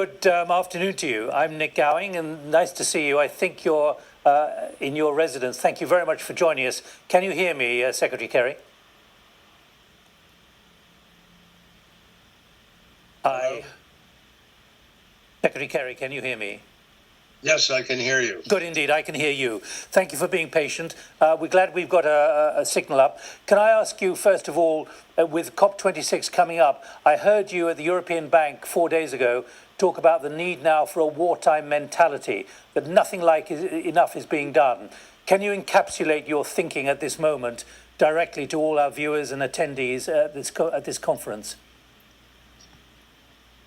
Good afternoon to you. I'm Nick Gowing, and nice to see you. I think you're in your residence. Thank you very much for joining us. Can you hear me, Secretary Kerry? Hello? Secretary Kerry, can you hear me? Yes, I can hear you. Good indeed, I can hear you. Thank you for being patient. We're glad we've got a signal up. Can I ask you, first of all, with COP26 coming up, I heard you at the European Bank 4 days ago talk about the need now for a wartime mentality, that nothing like enough is being done. Can you encapsulate your thinking at this moment directly to all our viewers and attendees at this conference?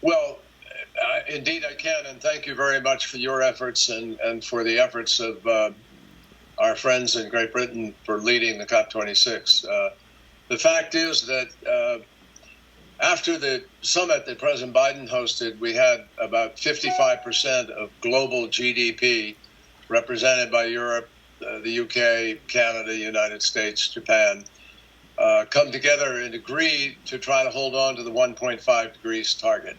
Well, indeed I can, and thank you very much for your efforts and for the efforts of our friends in Great Britain for leading the COP26. The fact is that after the summit that President Biden hosted, we had about 55% of global GDP represented by Europe, the UK, Canada, United States, Japan, come together and agree to try to hold on to the 1.5 degrees target,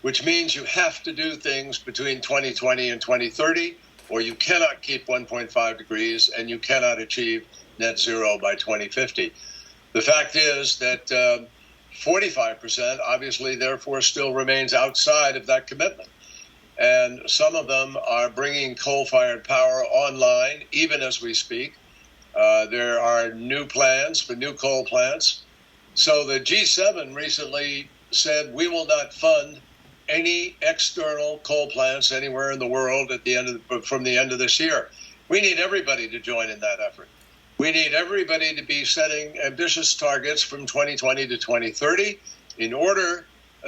which means you have to do things between 2020 and 2030, or you cannot keep 1.5 degrees and you cannot achieve net zero by 2050. The fact is that 45% obviously therefore still remains outside of that commitment. And some of them are bringing coal-fired power online, even as we speak. There are new plans for new coal plants. So the G7 recently said we will not fund any external coal plants anywhere in the world from the end of this year. We need everybody to join in that effort. We need everybody to be setting ambitious targets from 2020 to 2030 in order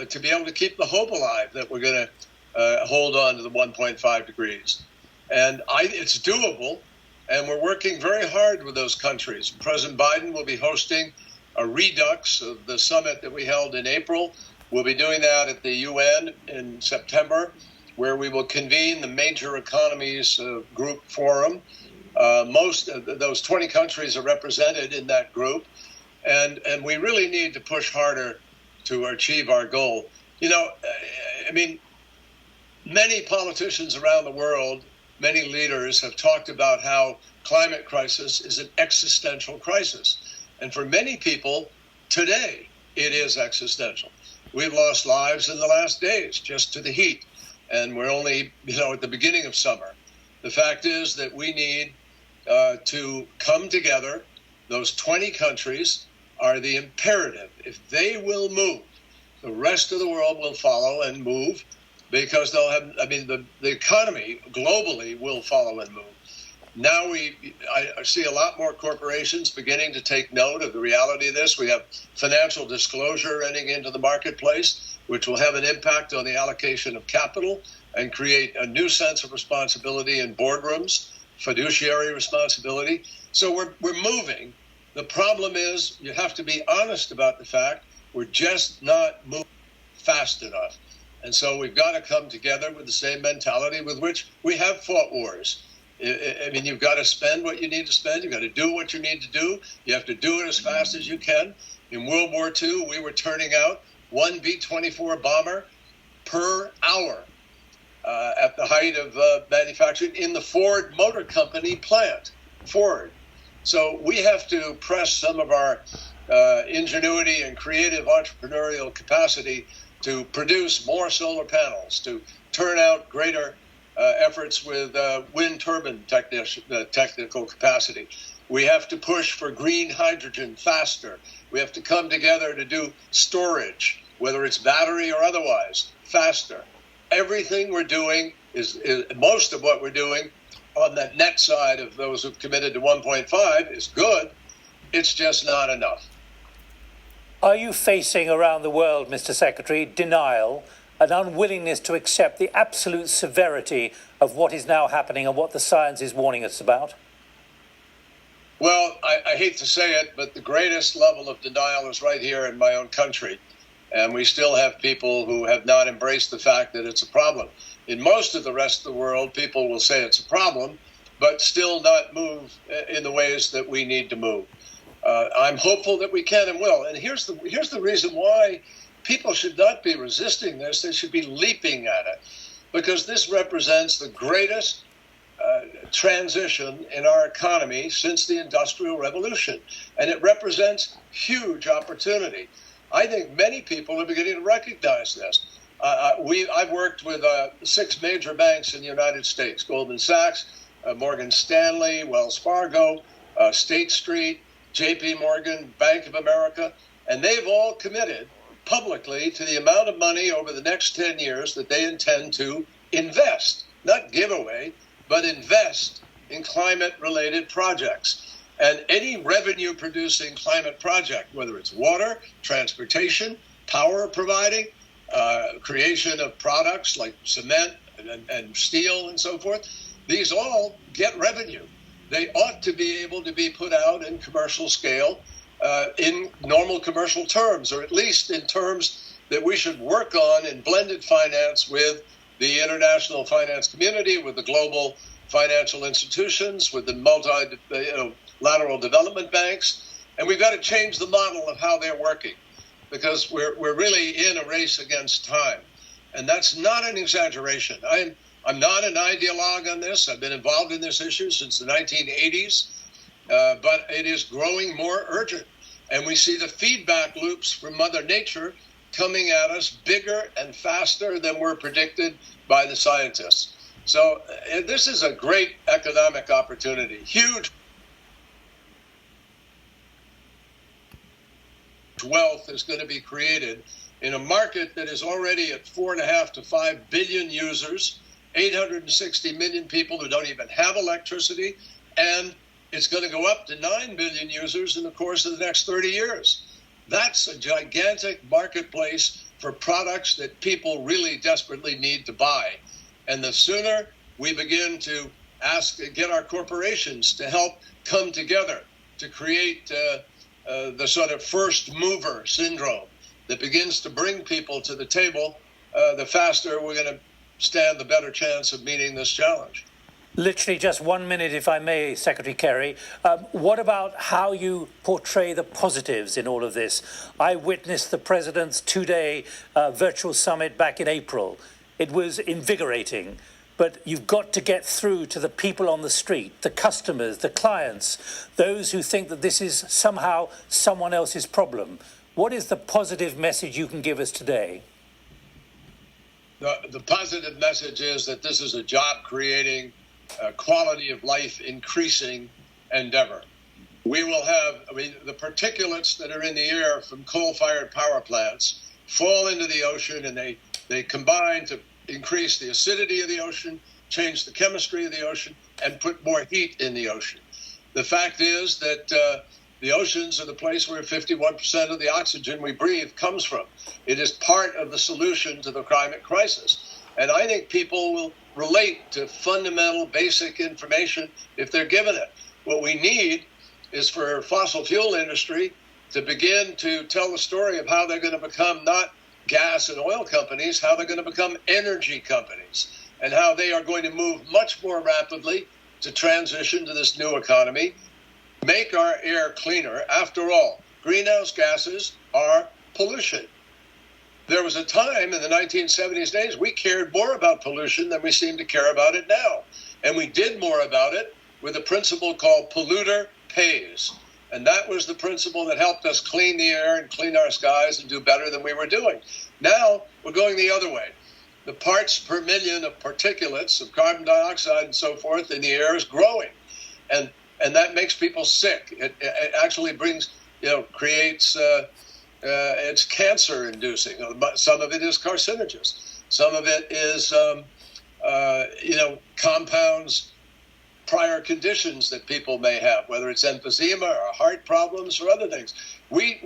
to be able to keep the hope alive that we're going to hold on to the 1.5 degrees. And it's doable, and we're working very hard with those countries. President Biden will be hosting a redux of the summit that we held in April. We'll be doing that at the UN in September, where we will convene the major economies group forum. Most of those 20 countries are represented in that group, and we really need to push harder to achieve our goal. You know, I mean, many politicians around the world, many leaders have talked about how climate crisis is an existential crisis. And for many people today, it is existential. We've lost lives in the last days just to the heat, and we're only, at the beginning of summer. The fact is that we need to come together. Those 20 countries are the imperative. If they will move, the rest of the world will follow and move, because they'll have, the economy globally will follow and move. Now I see a lot more corporations beginning to take note of the reality of this. We have financial disclosure running into the marketplace, which will have an impact on the allocation of capital and create a new sense of responsibility in boardrooms, fiduciary responsibility. So we're moving. The problem is you have to be honest about the fact we're just not moving fast enough. And so we've got to come together with the same mentality with which we have fought wars. I mean, you've got to spend what you need to spend. You've got to do what you need to do. You have to do it as fast as you can. In World War II, we were turning out one B-24 bomber per hour at the height of manufacturing in the Ford Motor Company plant, Ford. So we have to press some of our ingenuity and creative entrepreneurial capacity to produce more solar panels, to turn out greater efforts with wind turbine technical capacity. We have to push for green hydrogen faster. We have to come together to do storage, whether it's battery or otherwise, faster. Everything we're doing is most of what we're doing on the net side of those who've committed to 1.5 is good. It's just not enough. Are you facing around the world, Mr. Secretary, denial, an unwillingness to accept the absolute severity of what is now happening and what the science is warning us about? Well, I hate to say it, but the greatest level of denial is right here in my own country. And we still have people who have not embraced the fact that it's a problem. In most of the rest of the world, people will say it's a problem, but still not move in the ways that we need to move. I'm hopeful that we can and will. And here's the reason why people should not be resisting this. They should be leaping at it, because this represents the greatest transition in our economy since the Industrial Revolution, and it represents huge opportunity. I think many people are beginning to recognize this. I've worked with 6 major banks in the United States: Goldman Sachs, Morgan Stanley, Wells Fargo, State Street, J.P. Morgan, Bank of America, and they've all committed publicly to the amount of money over the next 10 years that they intend to invest, not give away, but invest in climate-related projects. And any revenue-producing climate project, whether it's water, transportation, power providing, creation of products like cement and steel and so forth, these all get revenue. They ought to be able to be put out in commercial scale in normal commercial terms, or at least in terms that we should work on in blended finance with the international finance community, with the global financial institutions, with the multilateral development banks. And we've got to change the model of how they're working, because we're really in a race against time. And that's not an exaggeration. I'm not an ideologue on this. I've been involved in this issue since the 1980s, but it is growing more urgent. And we see the feedback loops from Mother Nature coming at us bigger and faster than were predicted by the scientists. So this is a great economic opportunity. Huge wealth is going to be created in a market that is already at 4.5 to 5 billion users, 860 million people who don't even have electricity, and it's going to go up to 9 billion users in the course of the next 30 years. That's a gigantic marketplace for products that people really desperately need to buy. And the sooner we begin to get our corporations to help come together to create the sort of first mover syndrome that begins to bring people to the table, the faster we're going to stand the better chance of meeting this challenge. Literally just 1 minute, if I may, Secretary Kerry. What about how you portray the positives in all of this? I witnessed the President's 2-day virtual summit back in April. It was invigorating, but you've got to get through to the people on the street, the customers, the clients, those who think that this is somehow someone else's problem. What is the positive message you can give us today? The positive message is that this is a job-creating, quality of life increasing endeavor. We will have, the particulates that are in the air from coal-fired power plants fall into the ocean, and they combine to increase the acidity of the ocean, change the chemistry of the ocean, and put more heat in the ocean. The fact is that the oceans are the place where 51% of the oxygen we breathe comes from. It is part of the solution to the climate crisis. And I think people will relate to fundamental, basic information if they're given it. What we need is for fossil fuel industry to begin to tell the story of how they're going to become not gas and oil companies, how they're going to become energy companies, and how they are going to move much more rapidly to transition to this new economy, make our air cleaner. After all, greenhouse gases are pollution. There was a time in the 1970s days we cared more about pollution than we seem to care about it now. And we did more about it with a principle called polluter pays. And that was the principle that helped us clean the air and clean our skies and do better than we were doing. Now we're going the other way. The parts per million of particulates, of carbon dioxide and so forth in the air is growing. And that makes people sick. It actually brings, creates, it's cancer inducing. Some of it is carcinogens. Some of it is, compounds prior conditions that people may have, whether it's emphysema or heart problems or other things. We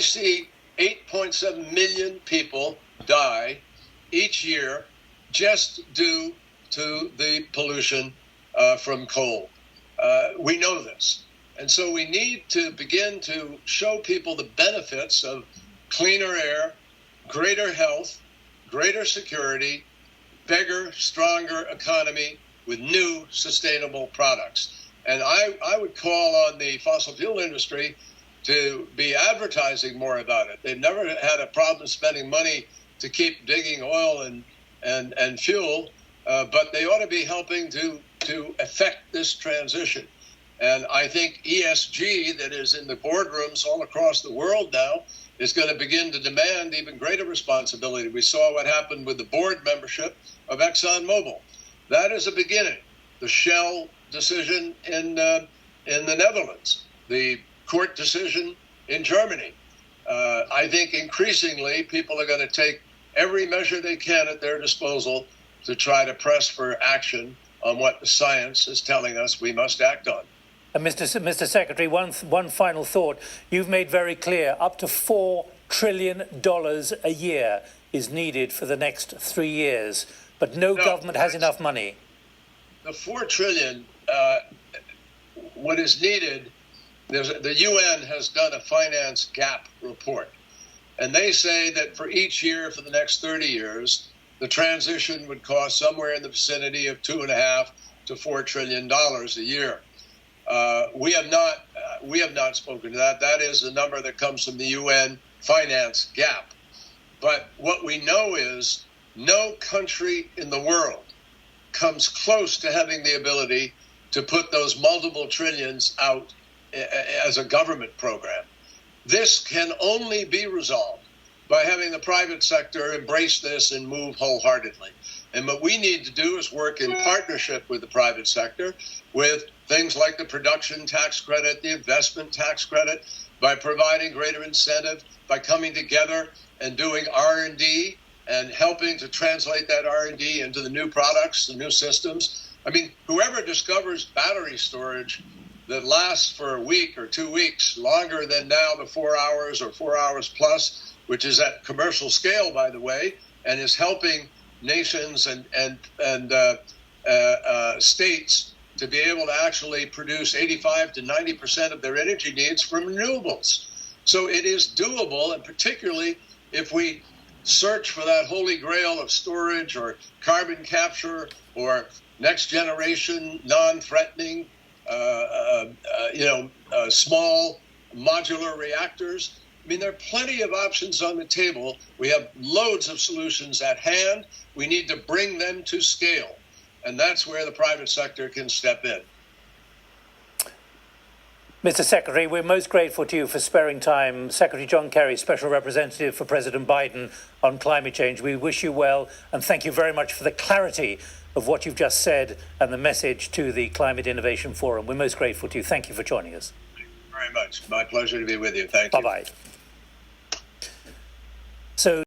see 8.7 million people die each year just due to the pollution from coal. We know this. And so we need to begin to show people the benefits of cleaner air, greater health, greater security, bigger, stronger economy with new sustainable products. And I would call on the fossil fuel industry to be advertising more about it. They've never had a problem spending money to keep digging oil and fuel, but they ought to be helping to affect this transition. And I think ESG, that is in the boardrooms all across the world now, is going to begin to demand even greater responsibility. We saw what happened with the board membership of ExxonMobil. That is a beginning. The Shell decision in the Netherlands, the court decision in Germany. I think increasingly people are going to take every measure they can at their disposal to try to press for action on what the science is telling us we must act on. And Mr. Secretary, one final thought. You've made very clear up to $4 trillion a year is needed for the next 3 years, but no government has enough money. The $4 trillion, what is needed, the UN has done a finance gap report, and they say that for each year for the next 30 years, the transition would cost somewhere in the vicinity of $2.5 to $4 trillion a year. We have not spoken to that. That is the number that comes from the UN finance gap. But what we know is no country in the world comes close to having the ability to put those multiple trillions out as a government program. This can only be resolved by having the private sector embrace this and move wholeheartedly. And what we need to do is work in partnership with the private sector with things like the production tax credit, the investment tax credit, by providing greater incentive, by coming together and doing R&D and helping to translate that R&D into the new products, the new systems. I mean, whoever discovers battery storage that lasts for a week or 2 weeks, longer than now the 4 hours or 4 hours plus, which is at commercial scale, by the way, and is helping nations and states to be able to actually produce 85 to 90% of their energy needs from renewables. So it is doable, and particularly if we search for that holy grail of storage or carbon capture or next generation non-threatening, small modular reactors. I mean, there are plenty of options on the table. We have loads of solutions at hand. We need to bring them to scale. And that's where the private sector can step in. Mr. Secretary, we're most grateful to you for sparing time. Secretary John Kerry, Special Representative for President Biden on climate change. We wish you well, and thank you very much for the clarity of what you've just said and the message to the Climate Innovation Forum. We're most grateful to you. Thank you for joining us. Thank you very much. My pleasure to be with you. Thank you. Bye-bye. So